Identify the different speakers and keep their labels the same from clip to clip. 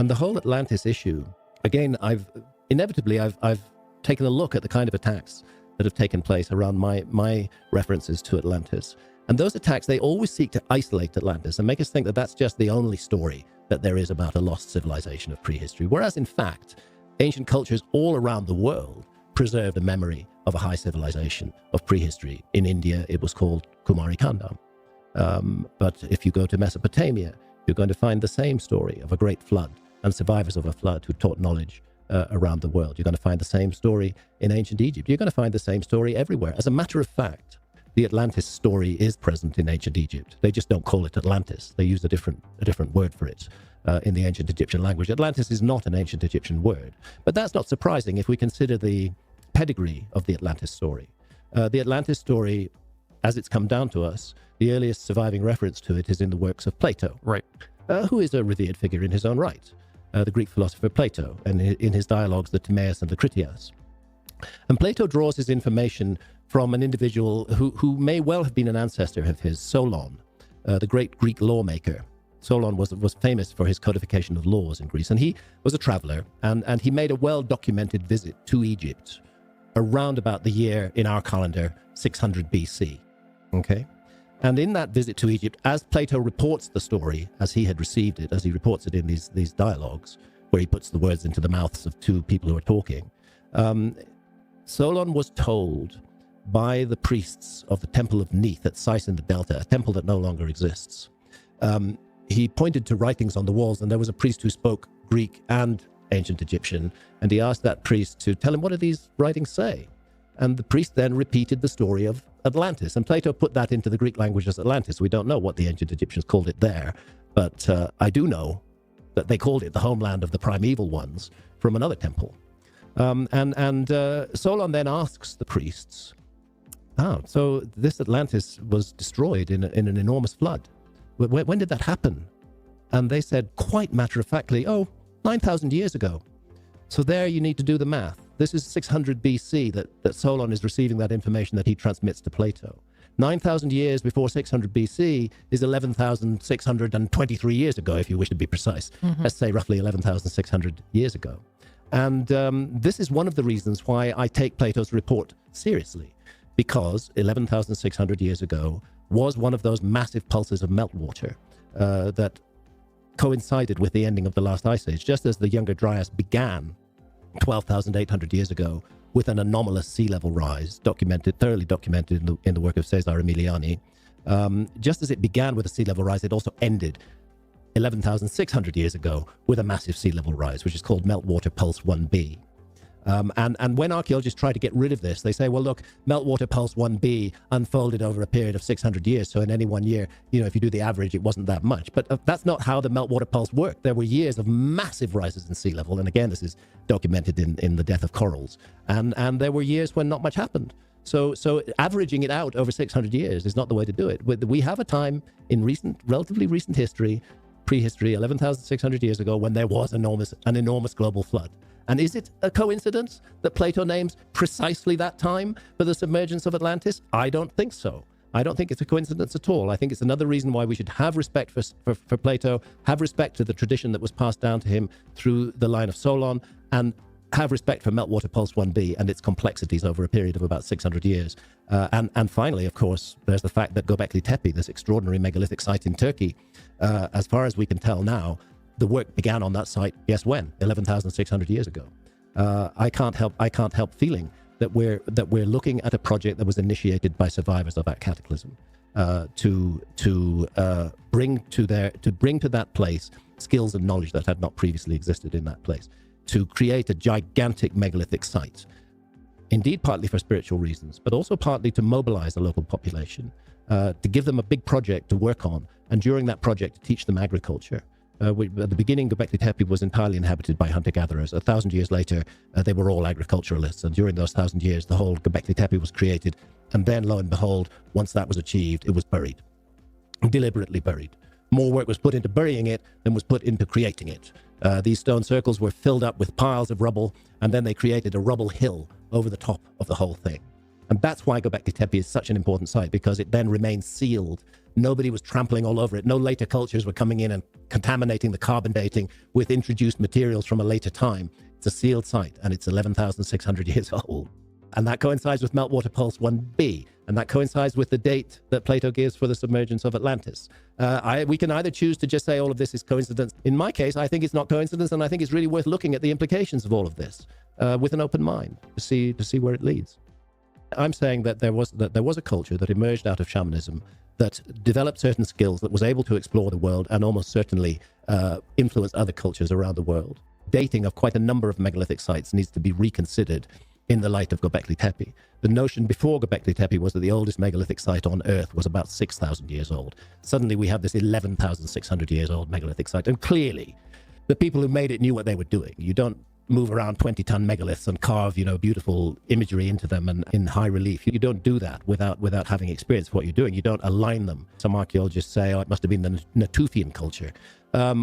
Speaker 1: And the whole Atlantis issue, again, I've taken a look at the kind of attacks that have taken place around my references to Atlantis. And those attacks, they always seek to isolate Atlantis and make us think that that's just the only story that there is about a lost civilization of prehistory. Whereas, in fact, ancient cultures all around the world preserved a memory of a high civilization of prehistory. In India, it was called Kumari Kandam. But if you go to Mesopotamia, you're going to find the same story of a great flood and survivors of a flood who taught knowledge around the world. You're going to find the same story in ancient Egypt. You're going to find the same story everywhere. As a matter of fact, the Atlantis story is present in ancient Egypt. They just don't call it Atlantis. They use a different word for it in the ancient Egyptian language. Atlantis is not an ancient Egyptian word, but that's not surprising if we consider the pedigree of the Atlantis story. The Atlantis story, as it's come down to us, the earliest surviving reference to it is in the works of Plato,
Speaker 2: right?
Speaker 1: Who is a revered figure in his own right, the Greek philosopher Plato, and in his dialogues, the Timaeus and the Critias. And Plato draws his information from an individual who may well have been an ancestor of his, Solon, the great Greek lawmaker. Solon was famous for his codification of laws in Greece, and he was a traveler, and he made a well-documented visit to Egypt around about the year in our calendar 600 BC. Okay, and in that visit to Egypt, as Plato reports the story as he had received it, as he reports it in these dialogues, where he puts the words into the mouths of two people who are talking, Solon was told by the priests of the Temple of Neith at Sais in the Delta, a temple that no longer exists. He pointed to writings on the walls, and there was a priest who spoke Greek and ancient Egyptian, and he asked that priest to tell him, what do these writings say? And the priest then repeated the story of Atlantis, and Plato put that into the Greek language as Atlantis. We don't know what the ancient Egyptians called it there, but I do know that they called it the homeland of the primeval ones from another temple. Solon then asks the priests, so this Atlantis was destroyed in an enormous flood. When did that happen? And they said, quite matter-of-factly, 9,000 years ago. So there you need to do the math. This is 600 BC that Solon is receiving that information that he transmits to Plato. 9,000 years before 600 BC is 11,623 years ago, if you wish to be precise. Mm-hmm. Let's say roughly 11,600 years ago. And this is one of the reasons why I take Plato's report seriously, because 11,600 years ago was one of those massive pulses of meltwater that coincided with the ending of the last ice age, just as the Younger Dryas began 12,800 years ago with an anomalous sea level rise, thoroughly documented in the work of Cesare Emiliani. Just as it began with a sea level rise, it also ended 11,600 years ago with a massive sea level rise, which is called Meltwater Pulse 1b. And when archaeologists try to get rid of this, they say, well, look, Meltwater Pulse 1b unfolded over a period of 600 years. So in any one year, if you do the average, it wasn't that much. But that's not how the Meltwater Pulse worked. There were years of massive rises in sea level. And again, this is documented in the death of corals. And there were years when not much happened. So averaging it out over 600 years is not the way to do it. We have a time in relatively recent history, prehistory, 11,600 years ago, when there was an enormous global flood. And is it a coincidence that Plato names precisely that time for the submergence of Atlantis? I don't think so. I don't think it's a coincidence at all. I think it's another reason why we should have respect for Plato, have respect to the tradition that was passed down to him through the line of Solon, and have respect for Meltwater Pulse 1b and its complexities over a period of about 600 years. And finally, of course, there's the fact that Gobekli Tepe, this extraordinary megalithic site in Turkey, as far as we can tell now, the work began on that site, guess when? 11,600 years ago. I can't help feeling that we're looking at a project that was initiated by survivors of that cataclysm to bring to that place skills and knowledge that had not previously existed in that place, to create a gigantic megalithic site. Indeed, partly for spiritual reasons, but also partly to mobilize the local population, to give them a big project to work on, and during that project to teach them agriculture. At the beginning, Gobekli Tepe was entirely inhabited by hunter-gatherers. 1,000 years later, they were all agriculturalists. And during those 1,000 years, the whole Gobekli Tepe was created. And then, lo and behold, once that was achieved, it was buried, deliberately buried. More work was put into burying it than was put into creating it. These stone circles were filled up with piles of rubble, and then they created a rubble hill over the top of the whole thing. And that's why Gobekli Tepe is such an important site, because it then remains sealed. Nobody was trampling all over it. No later cultures were coming in and contaminating the carbon dating with introduced materials from a later time. It's a sealed site, and it's 11,600 years old. And that coincides with Meltwater Pulse 1b, and that coincides with the date that Plato gives for the submergence of Atlantis. We can either choose to just say all of this is coincidence. In my case, I think it's not coincidence, and I think it's really worth looking at the implications of all of this with an open mind to see where it leads. I'm saying that there was a culture that emerged out of shamanism that developed certain skills, that was able to explore the world and almost certainly influence other cultures around the world. Dating of quite a number of megalithic sites needs to be reconsidered in the light of Gobekli Tepe. The notion before Gobekli Tepe was that the oldest megalithic site on Earth was about 6,000 years old. Suddenly we have this 11,600 years old megalithic site, and clearly the people who made it knew what they were doing. You don't move around 20-ton megaliths and carve, beautiful imagery into them and in high relief. You don't do that without having experience of what you're doing. You don't align them. Some archaeologists say, it must have been the Natufian culture,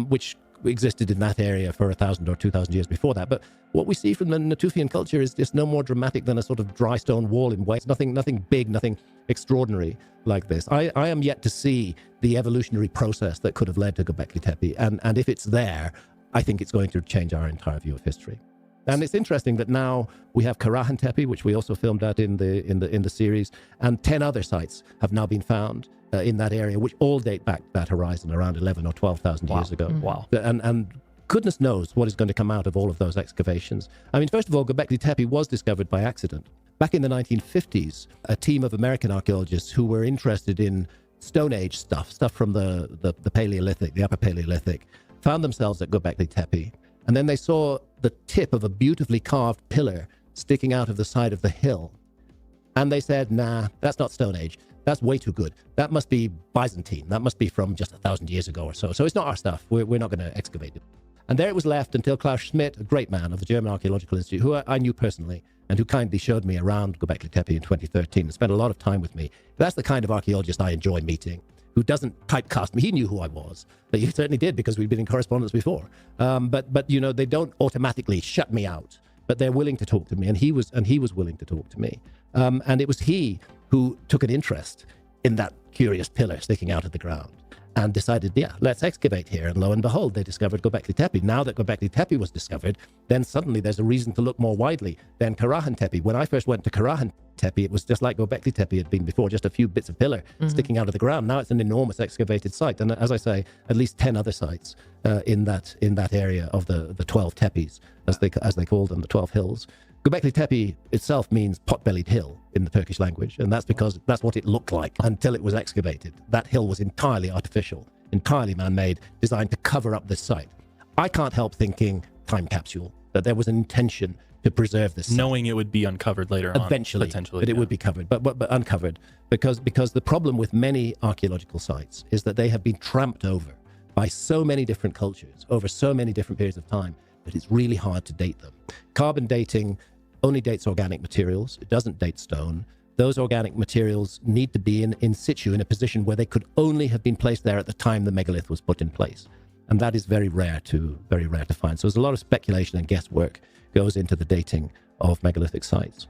Speaker 1: which existed in that area for 1,000 or 2,000 years before that. But what we see from the Natufian culture is just no more dramatic than a sort of dry stone wall in ways. Nothing big, nothing extraordinary like this. I am yet to see the evolutionary process that could have led to Gobekli Tepe. And if it's there, I think it's going to change our entire view of history. And it's interesting that now we have Karahan Tepe, which we also filmed at in the series, and 10 other sites have now been found in that area, which all date back that horizon around 11 or 12,000 years ago.
Speaker 2: Wow.
Speaker 1: And goodness knows what is going to come out of all of those excavations. I mean, first of all, Gobekli Tepe was discovered by accident. Back in the 1950s, a team of American archaeologists who were interested in Stone Age stuff from the Paleolithic, the Upper Paleolithic, found themselves at Gobekli Tepe. And then they saw the tip of a beautifully carved pillar sticking out of the side of the hill. And they said, nah, that's not Stone Age. That's way too good. That must be Byzantine. That must be from just 1,000 years ago or so. So it's not our stuff. We're not going to excavate it. And there it was left until Klaus Schmidt, a great man of the German Archaeological Institute, who I knew personally and who kindly showed me around Gobekli Tepe in 2013 and spent a lot of time with me. That's the kind of archaeologist I enjoy meeting, who doesn't typecast me. He knew who I was, but he certainly did because we'd been in correspondence before. But they don't automatically shut me out, but they're willing to talk to me, and he was willing to talk to me. And it was he who took an interest in that curious pillar sticking out of the ground and decided, let's excavate here. And lo and behold, they discovered Gobekli Tepe. Now that Gobekli Tepe was discovered, then suddenly there's a reason to look more widely than Karahan Tepe. When I first went to Karahan Tepe, it was just like Gobekli Tepe had been before, just a few bits of pillar sticking out of the ground. Now it's an enormous excavated site. And as I say, at least 10 other sites in that area of the 12 tepes, as they called them, the 12 hills. Gobekli Tepe itself means pot-bellied hill in the Turkish language, and that's because that's what it looked like until it was excavated. That hill was entirely artificial, entirely man-made, designed to cover up this site. I can't help thinking time capsule, that there was an intention to preserve this site.
Speaker 2: Knowing it would be uncovered later
Speaker 1: eventually,
Speaker 2: on, potentially.
Speaker 1: But it would be covered, but uncovered, because the problem with many archaeological sites is that they have been tramped over by so many different cultures over so many different periods of time that it's really hard to date them. Carbon dating only dates organic materials. It doesn't date stone. Those organic materials need to be in situ, in a position where they could only have been placed there at the time the megalith was put in place. And that is very rare to find. So there's a lot of speculation and guesswork goes into the dating of megalithic sites.